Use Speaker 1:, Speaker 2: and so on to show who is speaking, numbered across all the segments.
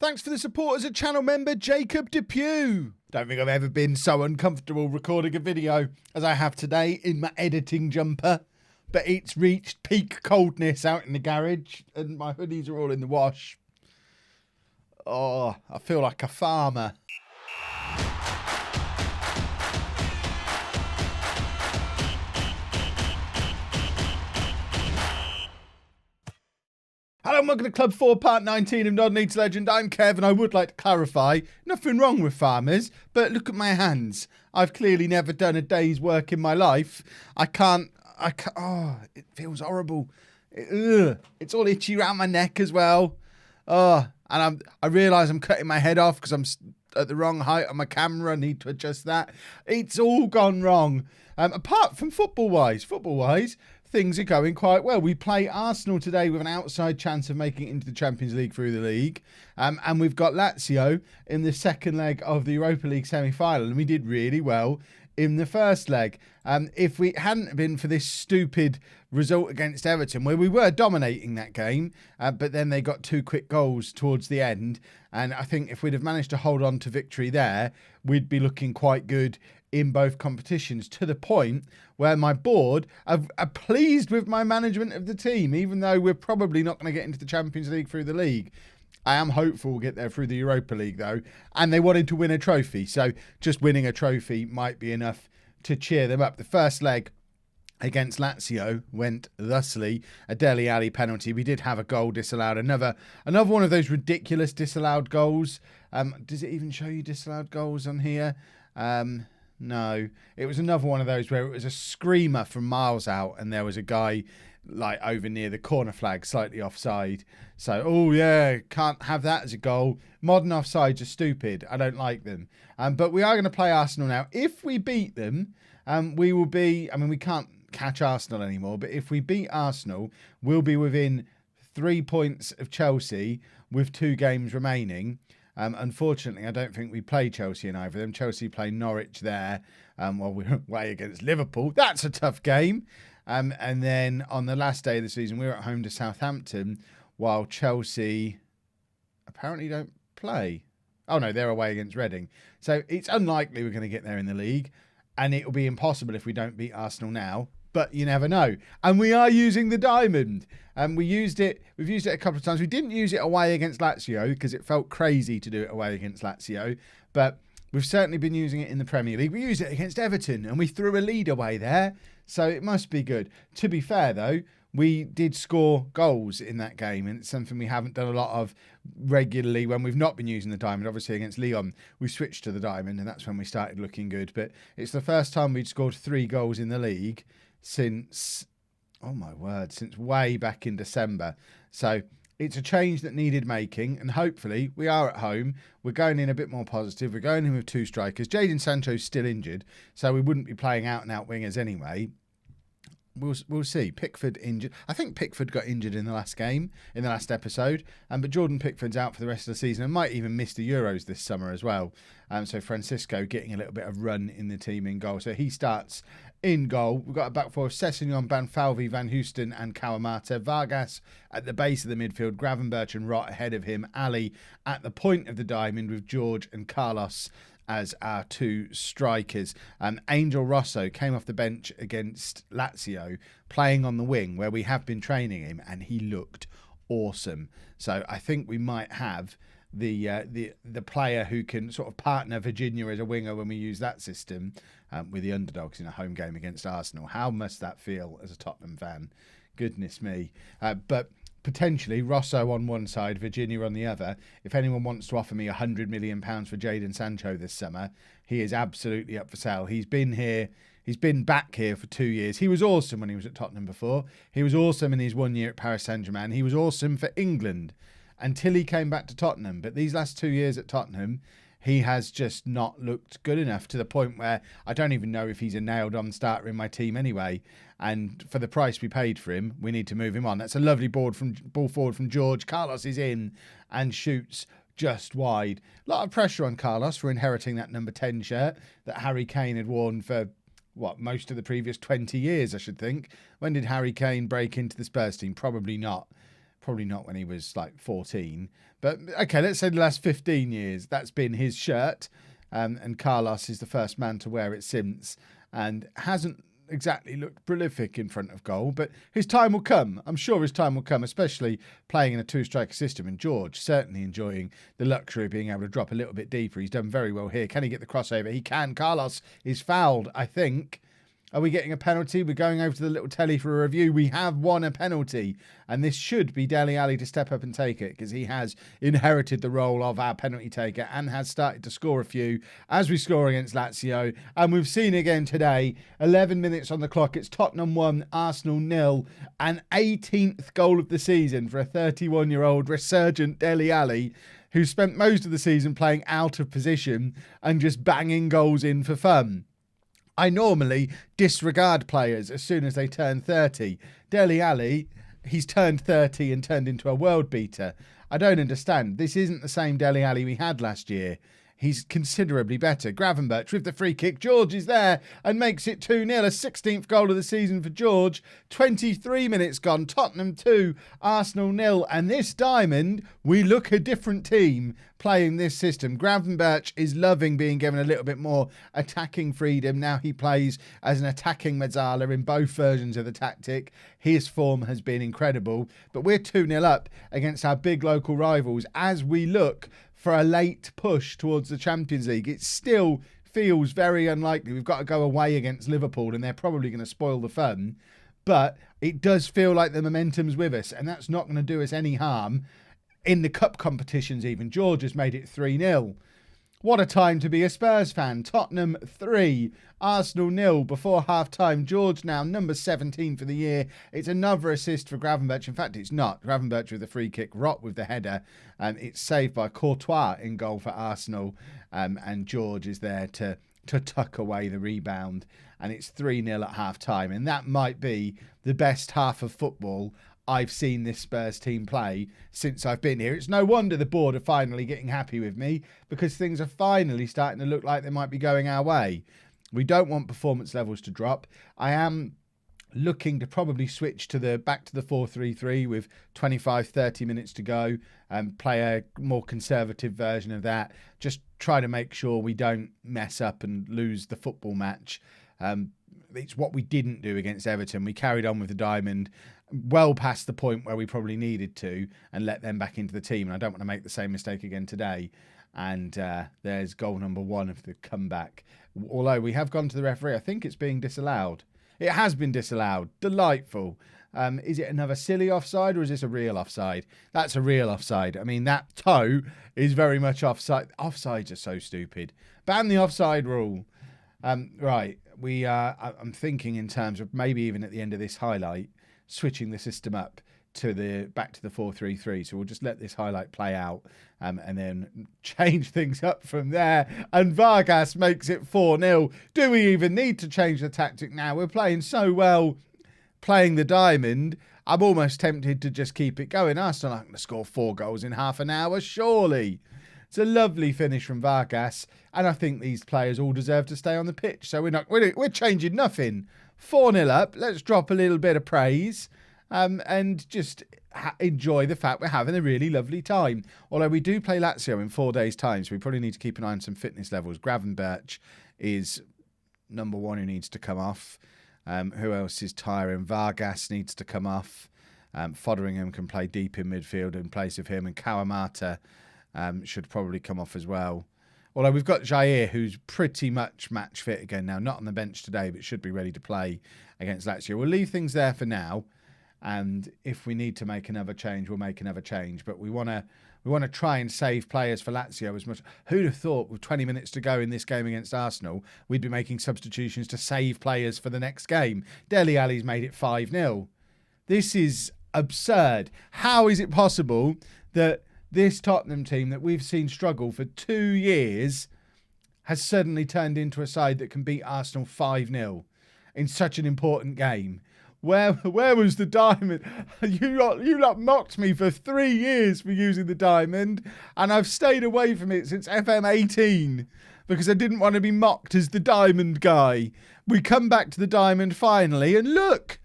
Speaker 1: Thanks for the support as a channel member, Jacob Depew. Don't think I've ever been so uncomfortable recording a video as I have today in my editing jumper. But it's reached peak coldness out in the garage and my hoodies are all in the wash. Oh, I feel like a farmer. Hello and welcome to Club 4 Part 19 of Nod Needs Legend. I'm Kev and I would like to clarify, nothing wrong with farmers, but look at my hands. I've clearly never done a day's work in my life. I can't, oh, it feels horrible. It's all itchy around my neck as well. Oh, and I realise I'm cutting my head off because I'm at the wrong height on my camera. I need to adjust that. It's all gone wrong. Apart from football-wise, things are going quite well. We play Arsenal today with an outside chance of making it into the Champions League through the league. And we've got Lazio in the second leg of the Europa League semi-final. And we did really well in the first leg. If we hadn't been for this stupid result against Everton, where we were dominating that game, but then they got two quick goals towards the end. And I think if we'd have managed to hold on to victory there, we'd be looking quite good in both competitions, to the point where my board are pleased with my management of the team, even though we're probably not going to get into the Champions League through the league. I am hopeful we'll get there through the Europa League, though, and they wanted to win a trophy, so just winning a trophy might be enough to cheer them up. The first leg against Lazio went thusly: a Dele Alli penalty. We did have a goal disallowed, another one of those ridiculous disallowed goals. Does it even show you disallowed goals on here? No, it was another one of those where it was a screamer from miles out and there was a guy like over near the corner flag, slightly offside. So, oh yeah, can't have that as a goal. Modern offsides are stupid. I don't like them. But we are going to play Arsenal now. If we beat them, we will be, I mean, we can't catch Arsenal anymore, but if we beat Arsenal, we'll be within 3 points of Chelsea with 2 games remaining. Unfortunately, I don't think we play Chelsea in either of them. Chelsea play Norwich there while we're away against Liverpool. That's a tough game. And then on the last day of the season, we're at home to Southampton while Chelsea apparently don't play. Oh, no, they're away against Reading. So it's unlikely we're going to get there in the league. And it will be impossible if we don't beat Arsenal now. But you never know. And we are using the diamond. We've used it a couple of times. We didn't use it away against Lazio because it felt crazy to do it away against Lazio. But we've certainly been using it in the Premier League. We used it against Everton and we threw a lead away there. So it must be good. To be fair, though, we did score goals in that game. And it's something we haven't done a lot of regularly when we've not been using the diamond. Obviously, against Lyon, we switched to the diamond and that's when we started looking good. But it's the first time we'd scored 3 goals in the league since, oh my word, since way back in December. So it's a change that needed making, and hopefully we are at home. We're going in a bit more positive. We're going in with 2 strikers. Jadon Sancho's still injured, so we wouldn't be playing out-and-out wingers anyway. We'll see. Pickford injured. I think Pickford got injured in the last game, in the last episode. But Jordan Pickford's out for the rest of the season and might even miss the Euros this summer as well. So Francisco getting a little bit of run in the team in goal. So he starts in goal. We've got a back four of Sessegnon, Banfalvi, Van Houston and Kawamata. Vargas at the base of the midfield. Gravenberch and Rott ahead of him. Ali at the point of the diamond with George and Carlos as our 2 strikers. Angel Rosso came off the bench against Lazio, playing on the wing where we have been training him, and he looked awesome. So I think we might have the player who can sort of partner Virginia as a winger when we use that system with the underdogs in a home game against Arsenal. How must that feel as a Tottenham fan? Goodness me. But potentially Rosso on one side, Virginia on the other. If anyone wants to offer me £100 million for Jadon Sancho this summer, he is absolutely up for sale. He's been here. He's been back here for 2 years. He was awesome when he was at Tottenham before. He was awesome in his 1 year at Paris Saint-Germain. He was awesome for England until he came back to Tottenham. But these last 2 years at Tottenham, he has just not looked good enough, to the point where I don't even know if he's a nailed-on starter in my team anyway. And for the price we paid for him, we need to move him on. That's a lovely ball forward from George. Carlos is in and shoots just wide. A lot of pressure on Carlos for inheriting that number 10 shirt that Harry Kane had worn for, most of the previous 20 years, I should think. When did Harry Kane break into the Spurs team? Probably not Probably not when he was like 14. But okay, let's say the last 15 years, that's been his shirt. And Carlos is the first man to wear it since, and hasn't exactly looked prolific in front of goal, but his time will come. I'm sure his time will come, especially playing in a two-striker system. And George certainly enjoying the luxury of being able to drop a little bit deeper. He's done very well here. Can he get the crossover? He can. Carlos is fouled, I think. Are we getting a penalty? We're going over to the little telly for a review. We have won a penalty, and this should be Dele Alli to step up and take it, because he has inherited the role of our penalty taker and has started to score a few as we score against Lazio. And we've seen again today, 11 minutes on the clock. It's Tottenham 1, Arsenal 0, an 18th goal of the season for a 31-year-old resurgent Dele Alli, who spent most of the season playing out of position and just banging goals in for fun. I normally disregard players as soon as they turn 30. Dele Alli, he's turned 30 and turned into a world beater. I don't understand. This isn't the same Dele Alli we had last year. He's considerably better. Gravenberch with the free kick. George is there and makes it 2-0. A 16th goal of the season for George. 23 minutes gone. Tottenham 2, Arsenal 0. And this diamond, we look a different team playing this system. Gravenberch is loving being given a little bit more attacking freedom. Now he plays as an attacking mezzala in both versions of the tactic. His form has been incredible. But we're 2-0 up against our big local rivals as we look for a late push towards the Champions League. It still feels very unlikely. We've got to go away against Liverpool and they're probably going to spoil the fun. But it does feel like the momentum's with us, and that's not going to do us any harm. In the cup competitions even, George has made it 3-0. What a time to be a Spurs fan. Tottenham 3, Arsenal 0 before half-time. George now number 17 for the year. It's another assist for Gravenberch. In fact, it's not. Gravenberch with the free kick, Rott with the header. It's saved by Courtois in goal for Arsenal. And George is there to tuck away the rebound. And it's 3-0 at half-time. And that might be the best half of football I've seen this Spurs team play since I've been here. It's no wonder the board are finally getting happy with me, because things are finally starting to look like they might be going our way. We don't want performance levels to drop. I am looking to probably switch to back to the 4-3-3 with 25-30 minutes to go and play a more conservative version of that. Just try to make sure we don't mess up and lose the football match. It's what we didn't do against Everton. We carried on with the diamond well past the point where we probably needed to and let them back into the team. And I don't want to make the same mistake again today. And there's goal number 1 of the comeback. Although we have gone to the referee, I think it's being disallowed. It has been disallowed. Delightful. Is it another silly offside or is this a real offside? That's a real offside. I mean, that toe is very much offside. Offsides are so stupid. Ban the offside rule. Right. I'm thinking in terms of maybe even at the end of this highlight, switching the system up to back to the 4-3-3. So we'll just let this highlight play out and then change things up from there. And Vargas makes it 4-0. Do we even need to change the tactic now? We're playing so well, playing the diamond. I'm almost tempted to just keep it going. Arsenal aren't going to score 4 goals in half an hour, surely. It's a lovely finish from Vargas, and I think these players all deserve to stay on the pitch. So we're changing nothing. 4-0 up. Let's drop a little bit of praise and just enjoy the fact we're having a really lovely time. Although we do play Lazio in 4 days' time, so we probably need to keep an eye on some fitness levels. Gravenberch is number 1 who needs to come off. Who else is tiring? Vargas needs to come off. Fotheringham can play deep in midfield in place of him, and Kawamata should probably come off as well. Although we've got Jair, who's pretty much match fit again now. Not on the bench today, but should be ready to play against Lazio. We'll leave things there for now. And if we need to make another change, we'll make another change. But we want to try and save players for Lazio as much. Who'd have thought with 20 minutes to go in this game against Arsenal, we'd be making substitutions to save players for the next game. Dele Alli's made it 5-0. This is absurd. How is it possible that this Tottenham team that we've seen struggle for 2 years has suddenly turned into a side that can beat Arsenal 5-0 in such an important game? Where was the diamond? You lot mocked me for 3 years for using the diamond, and I've stayed away from it since FM18 because I didn't want to be mocked as the diamond guy. We come back to the diamond finally, and look,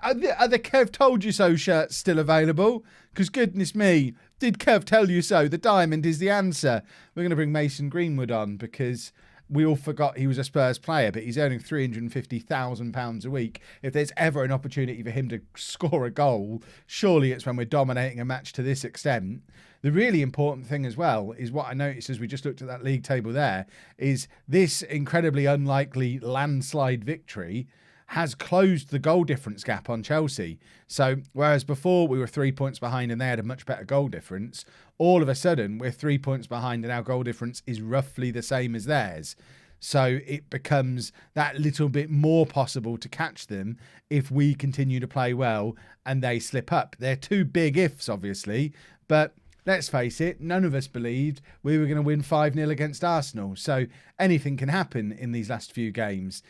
Speaker 1: Are the Kev told you so shirts still available? Because goodness me, did Kev tell you so? The diamond is the answer. We're going to bring Mason Greenwood on because we all forgot he was a Spurs player, but he's earning £350,000 a week. If there's ever an opportunity for him to score a goal, surely it's when we're dominating a match to this extent. The really important thing as well is what I noticed as we just looked at that league table there, is this incredibly unlikely landslide victory has closed the goal difference gap on Chelsea. So whereas before we were 3 points behind and they had a much better goal difference, all of a sudden we're 3 points behind and our goal difference is roughly the same as theirs. So it becomes that little bit more possible to catch them if we continue to play well and they slip up. They're two big ifs, obviously, but let's face it, none of us believed we were going to win 5-0 against Arsenal. So anything can happen in these last few games.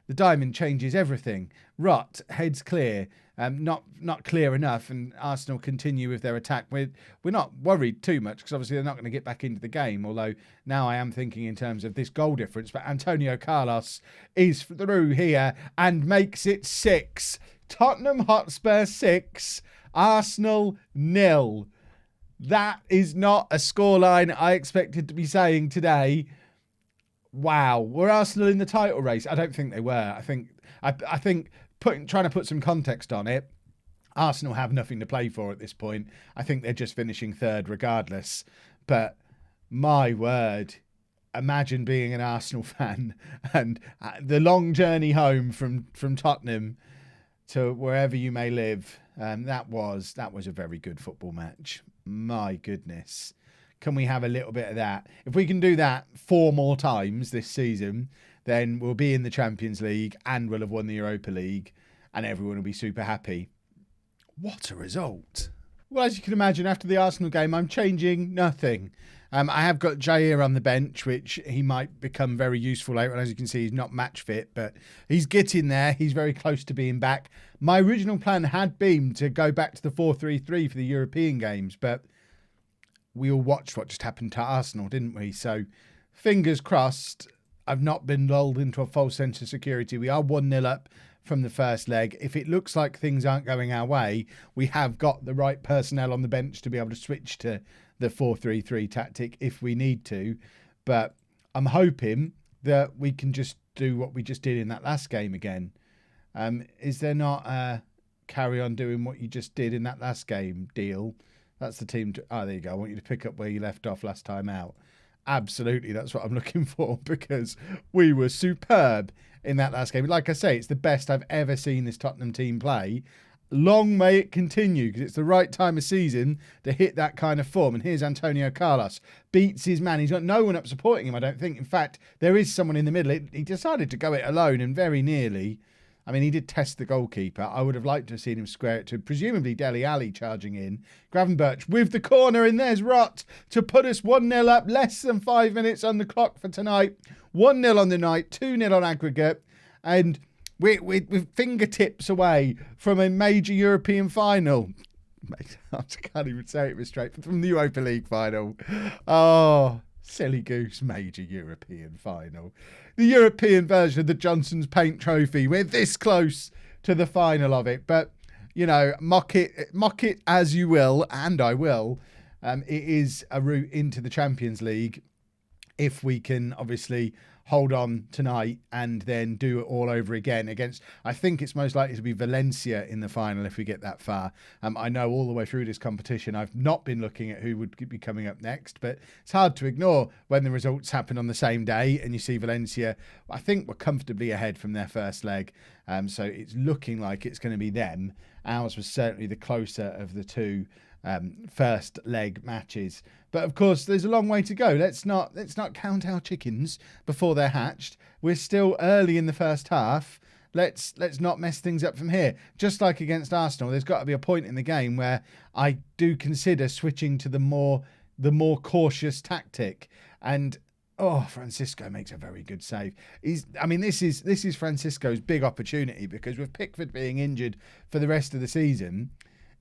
Speaker 1: The diamond changes everything. Rot, heads clear, not clear enough, and Arsenal continue with their attack. We're not worried too much because obviously they're not going to get back into the game, although now I am thinking in terms of this goal difference. But Antonio Carlos is through here and makes it 6. Tottenham Hotspur 6, Arsenal 0. That is not a scoreline I expected to be saying today. Wow, were Arsenal in the title race? I don't think they were. I think trying to put some context on it, Arsenal have nothing to play for at this point. I think they're just finishing third regardless. But my word, imagine being an Arsenal fan and the long journey home from Tottenham to wherever you may live. That was a very good football match. My goodness. Can we have a little bit of that? If we can do that 4 more times this season, then we'll be in the Champions League and we'll have won the Europa League and everyone will be super happy. What a result. Well, as you can imagine, after the Arsenal game, I'm changing nothing. I have got Jair on the bench, which he might become very useful later. And as you can see, he's not match fit, but he's getting there. He's very close to being back. My original plan had been to go back to the 4-3-3 for the European games, but we all watched what just happened to Arsenal, didn't we? So fingers crossed, I've not been lulled into a false sense of security. We are 1-0 up from the first leg. If it looks like things aren't going our way, we have got the right personnel on the bench to be able to switch to the 4-3-3 tactic if we need to. But I'm hoping that we can just do what we just did in that last game again. Is there not a carry on doing what you just did in that last game deal? That's the team. There you go. I want you to pick up where you left off last time out. Absolutely, that's what I'm looking for because we were superb in that last game. Like I say, it's the best I've ever seen this Tottenham team play. Long may it continue because it's the right time of season to hit that kind of form. And here's Antonio Carlos. Beats his man. He's got no one up supporting him, I don't think. In fact, there is someone in the middle. He decided to go it alone and very nearly. I mean, he did test the goalkeeper. I would have liked to have seen him square it to presumably Dele Alli charging in. Gravenberch with the corner, and there's Rot to put us 1-0 up. Less than 5 minutes on the clock for tonight. 1-0 on the night, 2-0 on aggregate. And we're fingertips away from a major European final. I can't even say it straight. From the Europa League final. Oh, silly goose, major European final. The European version of the Johnson's Paint Trophy. We're this close to the final of it. But, you know, mock it as you will, and I will. It is a route into the Champions League if we can obviously hold on tonight and then do it all over again against, I think it's most likely to be Valencia in the final if we get that far. I know all the way through this competition I've not been looking at who would be coming up next, but it's hard to ignore when the results happen on the same day and you see Valencia, I think we're comfortably ahead from their first leg. So it's looking like it's going to be them. Ours was certainly the closer of the two first leg matches, but of course there's a long way to go. Let's not count our chickens before they're hatched. We're still early in the first half. Let's not mess things up from here. Just like against Arsenal, there's got to be a point in the game where I do consider switching to the more cautious tactic. And Francisco makes a very good save. This is Francisco's big opportunity because with Pickford being injured for the rest of the season,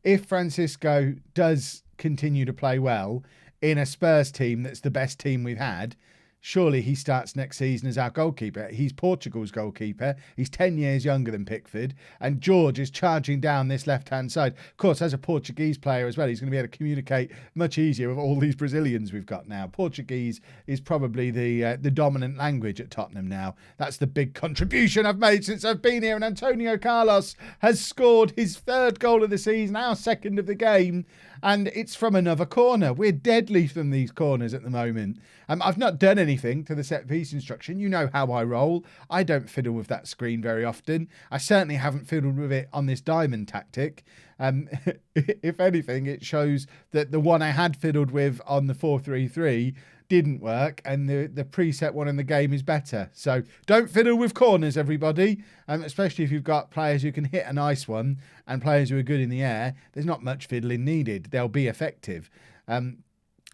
Speaker 1: if Francisco does continue to play well in a Spurs team that's the best team we've had, surely he starts next season as our goalkeeper. He's Portugal's goalkeeper. He's 10 years younger than Pickford. And George is charging down this left-hand side. Of course, as a Portuguese player as well, he's going to be able to communicate much easier with all these Brazilians we've got now. Portuguese is probably the dominant language at Tottenham now. That's the big contribution I've made since I've been here. And Antonio Carlos has scored his 3rd goal of the season, our 2nd of the game. And it's from another corner. We're deadly from these corners at the moment. I've not done anything to the set piece instruction. You know how I roll. I don't fiddle with that screen very often. I certainly haven't fiddled with it on this diamond tactic. If anything, it shows that the one I had fiddled with on the 4-3-3 didn't work, and the preset one in the game is better. So don't fiddle with corners, everybody, especially if you've got players who can hit a nice one and players who are good in the air. There's not much fiddling needed. They'll be effective.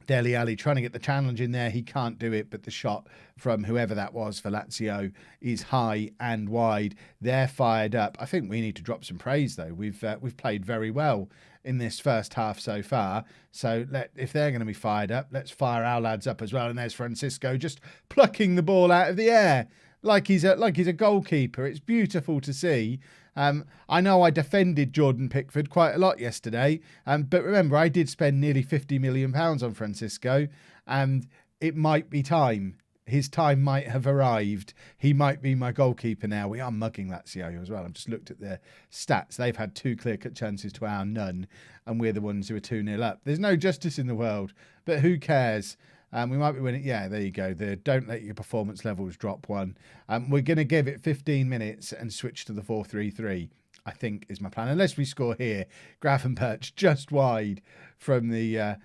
Speaker 1: Dele Alli trying to get the challenge in there. He can't do it, but the shot from whoever that was for Lazio is high and wide. They're fired up. I think we need to drop some praise, though. We've played very well in this first half so far. So if they're going to be fired up, let's fire our lads up as well. And there's Francisco just plucking the ball out of the air like he's a goalkeeper. It's beautiful to see. I know I defended Jordan Pickford quite a lot yesterday, but remember, I did spend nearly £50 million on Francisco, and it might be time. His time might have arrived. He might be my goalkeeper now. We are mugging Lazio as well. I've just looked at their stats. They've had 2 clear-cut chances to our none, and we're the ones who are 2-0 up. There's no justice in the world, but who cares? We might be winning. Yeah, there you go. Don't let your performance levels drop one. We're going to give it 15 minutes and switch to the 4-3-3, I think, is my plan. Unless we score here. Gravenberch just wide from the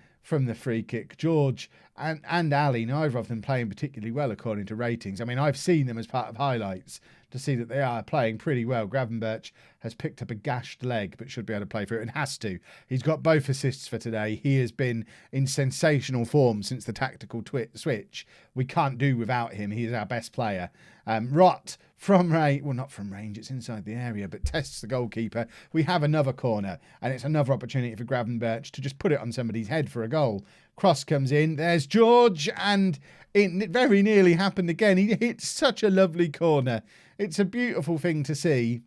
Speaker 1: free kick. George and Ali, neither of them playing particularly well according to ratings. I mean, I've seen them as part of highlights to see that they are playing pretty well. Gravenberch has picked up a gashed leg, but should be able to play through it and has to. He's got both assists for today. He has been in sensational form since the tactical switch. We can't do without him. He is our best player. Rott from range, well, not from range, it's inside the area, but tests the goalkeeper. We have another corner, and it's another opportunity for Gravenberch to just put it on somebody's head for a goal. Cross comes in. There's George, and it very nearly happened again. He hit such a lovely corner. It's a beautiful thing to see.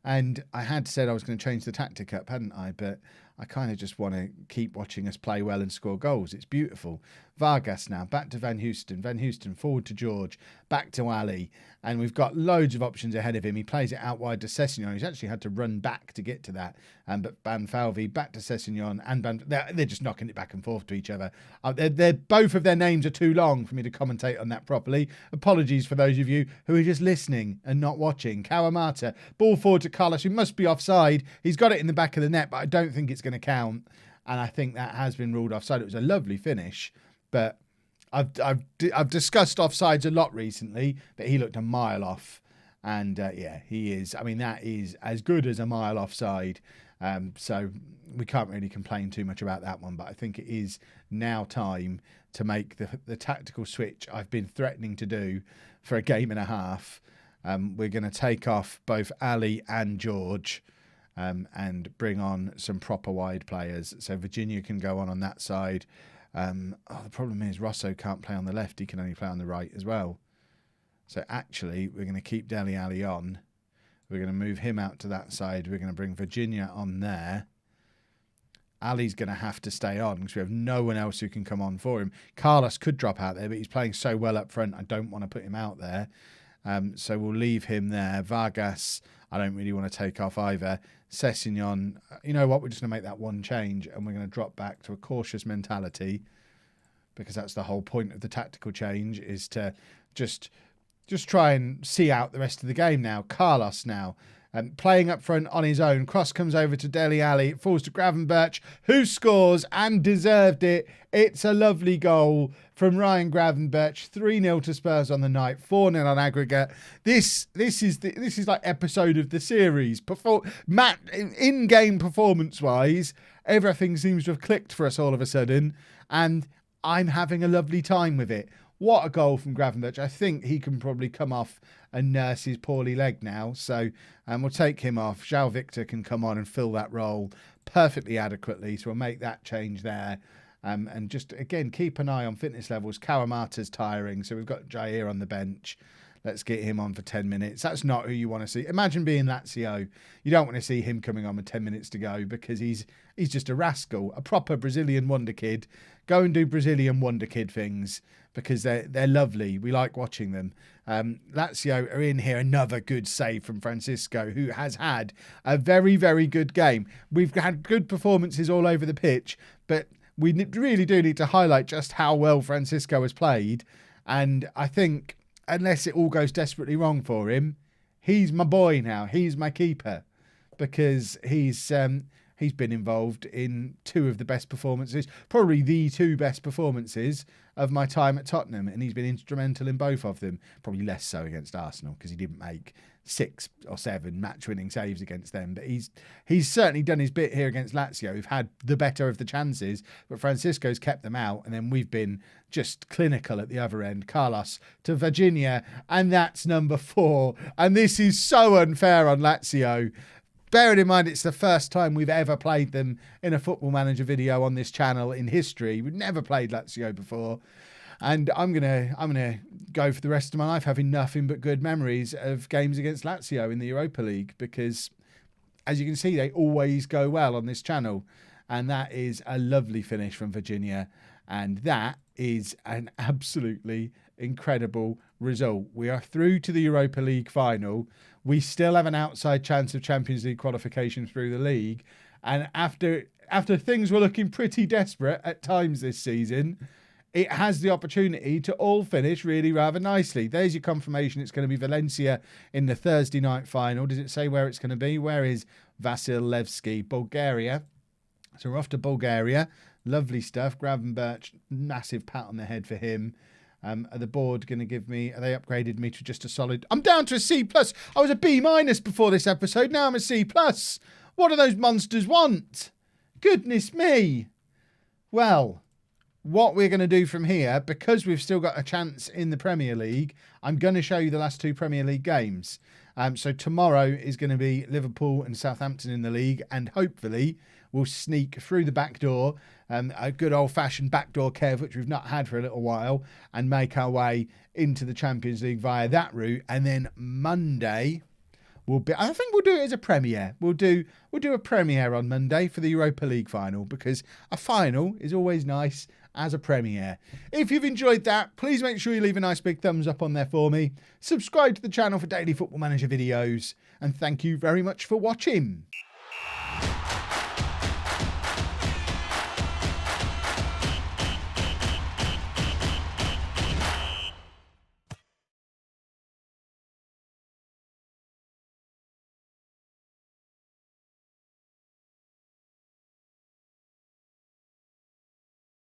Speaker 1: And I had said I was going to change the tactic up, hadn't I? But I kind of just want to keep watching us play well and score goals. It's beautiful. Vargas now, back to Van Houston. Van Houston forward to George, back to Ali. And we've got loads of options ahead of him. He plays it out wide to Sessegnon. He's actually had to run back to get to that. But Banfalvi back to Sessegnon. And they're just knocking it back and forth to each other. Both of their names are too long for me to commentate on that properly. Apologies for those of you who are just listening and not watching. Kawamata, ball forward to Carlos, who must be offside. He's got it in the back of the net, but I don't think it's going to count. And I think that has been ruled offside. It was a lovely finish, but I've discussed offsides a lot recently, but he looked a mile off. And yeah, he is. I mean, that is as good as a mile offside. So we can't really complain too much about that one. But I think it is now time to make the tactical switch I've been threatening to do for a game and a half. We're going to take off both Ali and George and bring on some proper wide players. So Virginia can go on that side. The problem is Rosso can't play on the left. He can only play on the right as well. So actually, we're going to keep Dele Alli on. We're going to move him out to that side. We're going to bring Virginia on there. Ali's going to have to stay on because we have no one else who can come on for him. Carlos could drop out there, but he's playing so well up front, I don't want to put him out there. So we'll leave him there. Vargas, I don't really want to take off either. Sessegnon, you know what? We're just going to make that one change and we're going to drop back to a cautious mentality because that's the whole point of the tactical change, is to just try and see out the rest of the game now. Carlos now. Playing up front on his own. Cross comes over to Dele Alli. It falls to Gravenberch, who scores and deserved it. It's a lovely goal from Ryan Gravenberch. 3-0 to Spurs on the night. 4-0 on aggregate. This is like episode of the series. In-game performance-wise, everything seems to have clicked for us all of a sudden. And I'm having a lovely time with it. What a goal from Gravenberch. I think he can probably come off and nurse his poorly leg now. So we'll take him off. João Victor can come on and fill that role perfectly adequately. So we'll make that change there. And just, again, keep an eye on fitness levels. Kawamata's tiring, so we've got Jair on the bench. Let's get him on for 10 minutes. That's not who you want to see. Imagine being Lazio. You don't want to see him coming on with 10 minutes to go because he's just a rascal, a proper Brazilian wonder kid. Go and do Brazilian wonder kid things because they're lovely. We like watching them. Lazio are in here. Another good save from Francisco, who has had a very, very good game. We've had good performances all over the pitch, but we really do need to highlight just how well Francisco has played. And I think, unless it all goes desperately wrong for him, he's my boy now. He's my keeper because he's been involved in two of the best performances, probably the two best performances of my time at Tottenham, and he's been instrumental in both of them. Probably less so against Arsenal because he didn't make 6 or 7 match-winning saves against them, but he's certainly done his bit here against Lazio, who've had the better of the chances, but Francisco's kept them out, and then we've been just clinical at the other end. Carlos to Virginia, and that's number 4, and this is so unfair on Lazio. Bearing in mind it's the first time we've ever played them in a Football Manager video on this channel in history. We've never played Lazio before. And I'm gonna go for the rest of my life having nothing but good memories of games against Lazio in the Europa League because, as you can see, they always go well on this channel. And that is a lovely finish from Virginia. And that is an absolutely incredible result. We are through to the Europa League final. We still have an outside chance of Champions League qualification through the league. And after things were looking pretty desperate at times this season, it has the opportunity to all finish really rather nicely. There's your confirmation. It's going to be Valencia in the Thursday night final. Does it say where it's going to be? Where is Vasilevsky? Bulgaria. So we're off to Bulgaria. Lovely stuff. Gravenberch, massive pat on the head for him. Are the board going to give me... Are they upgraded me to just a solid... I'm down to a C+. I was a B- before this episode. Now I'm a C+. What do those monsters want? Goodness me. Well... what we're going to do from here, because we've still got a chance in the Premier League, I'm going to show you the last 2 Premier League games. So tomorrow is going to be Liverpool and Southampton in the league, and hopefully we'll sneak through the back door, a good old-fashioned backdoor Kev, which we've not had for a little while, and make our way into the Champions League via that route. And then Monday... I think we'll do it as a premiere. We'll do a premiere on Monday for the Europa League final because a final is always nice as a premiere. If you've enjoyed that, please make sure you leave a nice big thumbs up on there for me. Subscribe to the channel for daily Football Manager videos, and thank you very much for watching.